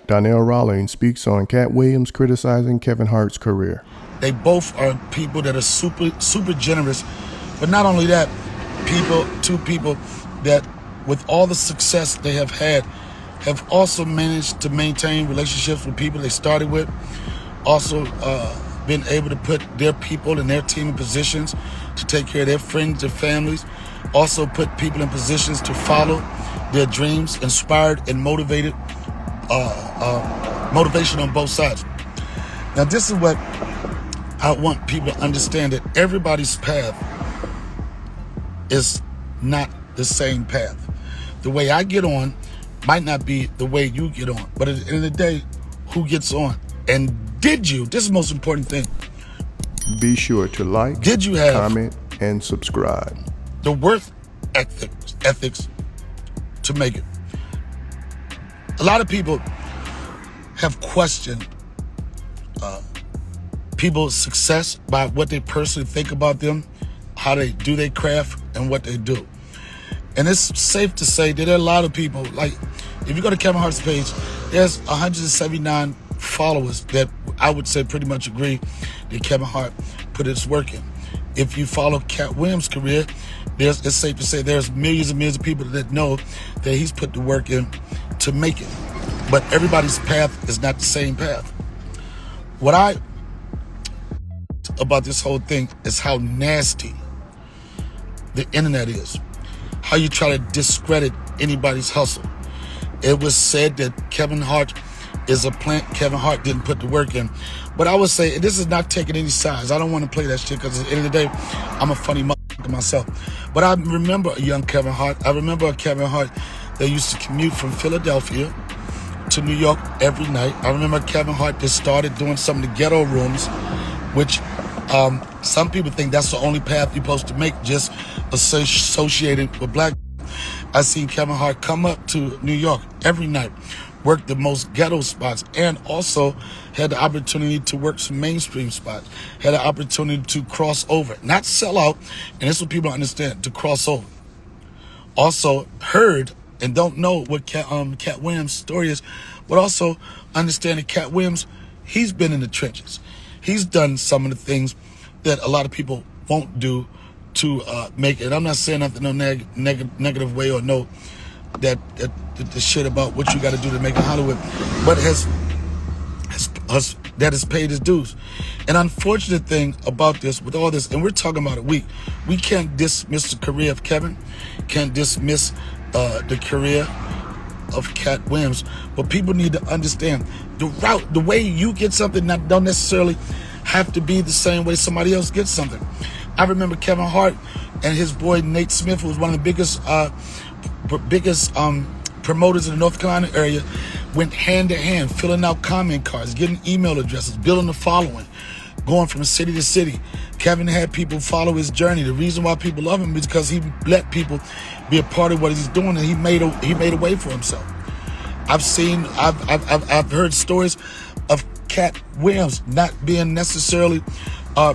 Donnell Rawlings speaks on Katt Williams criticizing Kevin Hart's career. They both are people that are super generous, but not only that, two people that with all the success they have had, have also managed to maintain relationships with people they started with, also been able to put their people and their team in positions to take care of their friends, their families, also put people in positions to follow their dreams, inspired and motivated, motivation on both sides. Now, this is what I want people to understand, that everybody's path is not the same path. The way I get on might not be the way you get on, but at the end of the day, who gets on? And did you, this is the most important thing, be sure to like, did you have comment, and subscribe. The work ethics to make it. A lot of people have questioned people's success by what they personally think about them, how they do their craft, and what they do. And it's safe to say that there are a lot of people, like if you go to Kevin Hart's page, there's 179 followers that I would say pretty much agree that Kevin Hart put his work in. If you follow Katt Williams' career, it's safe to say there's millions and millions of people that know that he's put the work in to make it. But everybody's path is not the same path. What I about this whole thing is how nasty the internet is, how you try to discredit anybody's hustle. It was said that Kevin Hart is a plant. Kevin Hart didn't put the work in. But I would say, this is not taking any sides. I don't want to play that shit because at the end of the day, I'm a funny motherfucker myself. But I remember a young Kevin Hart. I remember a Kevin Hart that used to commute from Philadelphia to New York every night. I remember Kevin Hart that started doing some of the ghetto rooms, which some people think that's the only path you're supposed to make, just associated with black. I seen Kevin Hart come up to New York every night, work the most ghetto spots, and also had the opportunity to work some mainstream spots, had the opportunity to cross over, not sell out, and this is what people understand, to cross over. Also heard and don't know what Katt Williams' story is, but also understand that Katt Williams, he's been in the trenches. He's done some of the things that a lot of people won't do to make it. I'm not saying nothing in no negative way or no that the shit about what you got to do to make it Hollywood, but has paid his dues. An unfortunate thing about this, with all this, and we're talking about it, we can't dismiss the career of Kevin, can't dismiss the career of Katt Williams, but people need to understand the way you get something don't necessarily have to be the same way somebody else gets something. I remember Kevin Hart and his boy Nate Smith, who was one of the biggest promoters in the North Carolina area, went hand to hand, filling out comment cards, getting email addresses, building the following, going from city to city. Kevin had people follow his journey. The reason why people love him is because he let people be a part of what he's doing, and he made a way for himself. I've heard stories of Katt Williams not being necessarily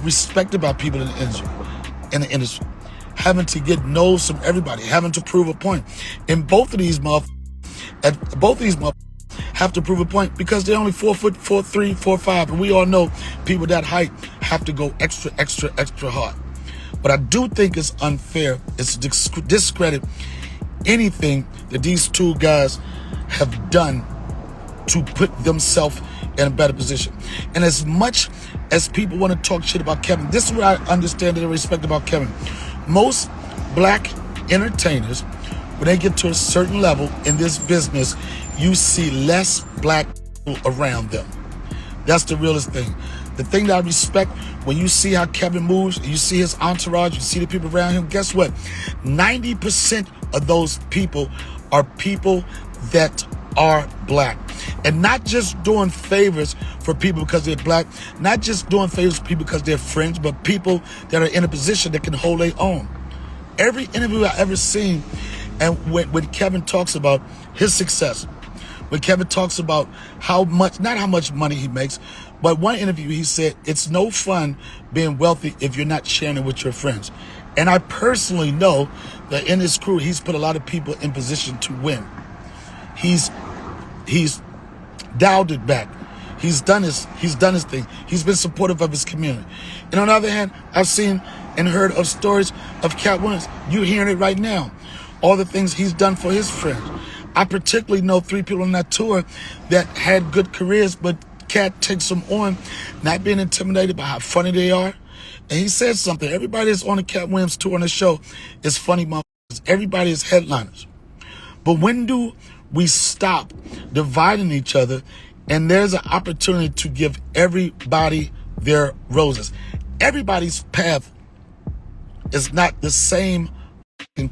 respected by people in the industry, having to get no's from everybody, having to prove a point. And both of these motherfuckers have to prove a point because they're only 4'3", 4'5", and we all know people that height have to go extra hard. But I do think it's unfair. It's to discredit anything that these two guys have done to put themselves in a better position. And as much as people want to talk shit about Kevin, this is what I understand and respect about Kevin. Most black entertainers, when they get to a certain level in this business, you see less black people around them. That's the realest thing. The thing that I respect, when you see how Kevin moves, you see his entourage, you see the people around him, guess what? 90% of those people are people that are black. And not just doing favors for people because they're black, not just doing favors for people because they're friends, but people that are in a position that can hold their own. Every interview I've ever seen, and when Kevin talks about his success, when Kevin talks about not how much money he makes, but one interview he said, it's no fun being wealthy if you're not sharing it with your friends. And I personally know that in his crew, he's put a lot of people in position to win. He's dialed it back. He's done his thing. He's been supportive of his community. And on the other hand, I've seen and heard of stories of Katt Williams. You're hearing it right now. All the things he's done for his friends. I particularly know 3 people on that tour that had good careers, but Katt takes them on, not being intimidated by how funny they are. And he said something. Everybody that's on the Katt Williams tour on the show is funny motherfuckers. Everybody is headliners. But when do we stop dividing each other, and there's an opportunity to give everybody their roses? Everybody's path is not the same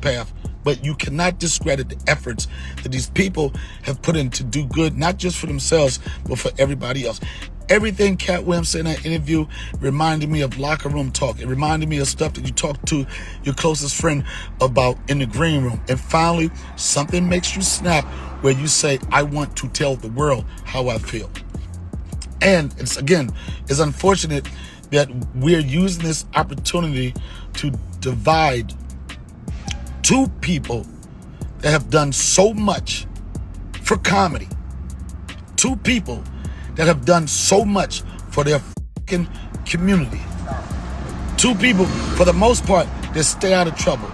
path, but you cannot discredit the efforts that these people have put in to do good, not just for themselves, but for everybody else. Everything Katt Williams said in that interview reminded me of locker room talk. It reminded me of stuff that you talk to your closest friend about in the green room. And finally, something makes you snap where you say, I want to tell the world how I feel. And it's unfortunate that we're using this opportunity to divide 2 people that have done so much for comedy. 2 people that have done so much for their fucking community. 2 people, for the most part, that stay out of trouble.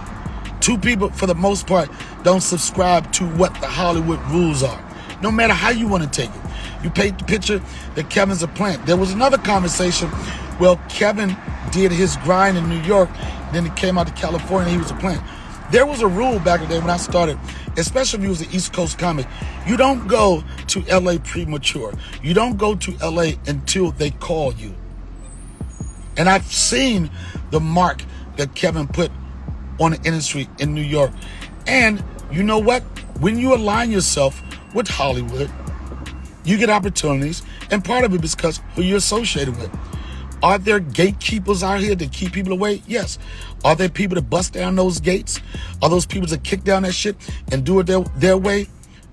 2 people, for the most part, don't subscribe to what the Hollywood rules are. No matter how you want to take it. You paint the picture that Kevin's a plant. There was another conversation where Kevin did his grind in New York, then he came out to California and he was a plant. There was a rule back in the day when I started, especially if you was an East Coast comic. You don't go to LA premature. You don't go to LA until they call you. And I've seen the mark that Kevin put on the industry in New York. And you know what? When you align yourself with Hollywood, you get opportunities, and part of it is because who you're associated with. Are there gatekeepers out here that keep people away? Yes. Are there people that bust down those gates? Are those people that kick down that shit and do it their way?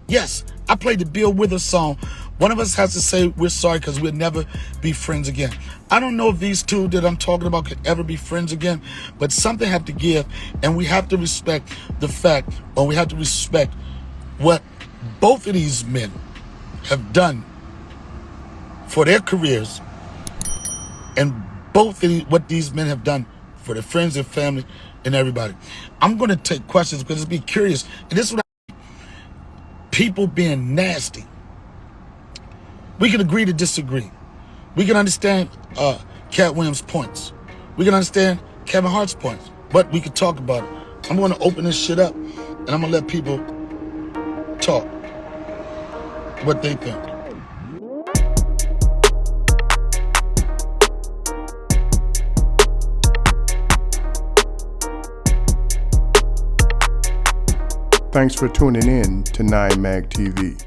Yes. I played the Bill Withers song. One of us has to say we're sorry because we'll never be friends again. I don't know if these 2 that I'm talking about could ever be friends again, but something have to give, and we have to respect the fact, or we have to respect what both of these men have done for their careers, and what these men have done for their friends and family and everybody. I'm going to take questions because it's be curious. And this is what people being nasty. We can agree to disagree. We can understand Katt Williams' points. We can understand Kevin Hart's points. But we can talk about it. I'm going to open this shit up, and I'm going to let people talk what they think. Thanks for tuning in to 9 Mag TV.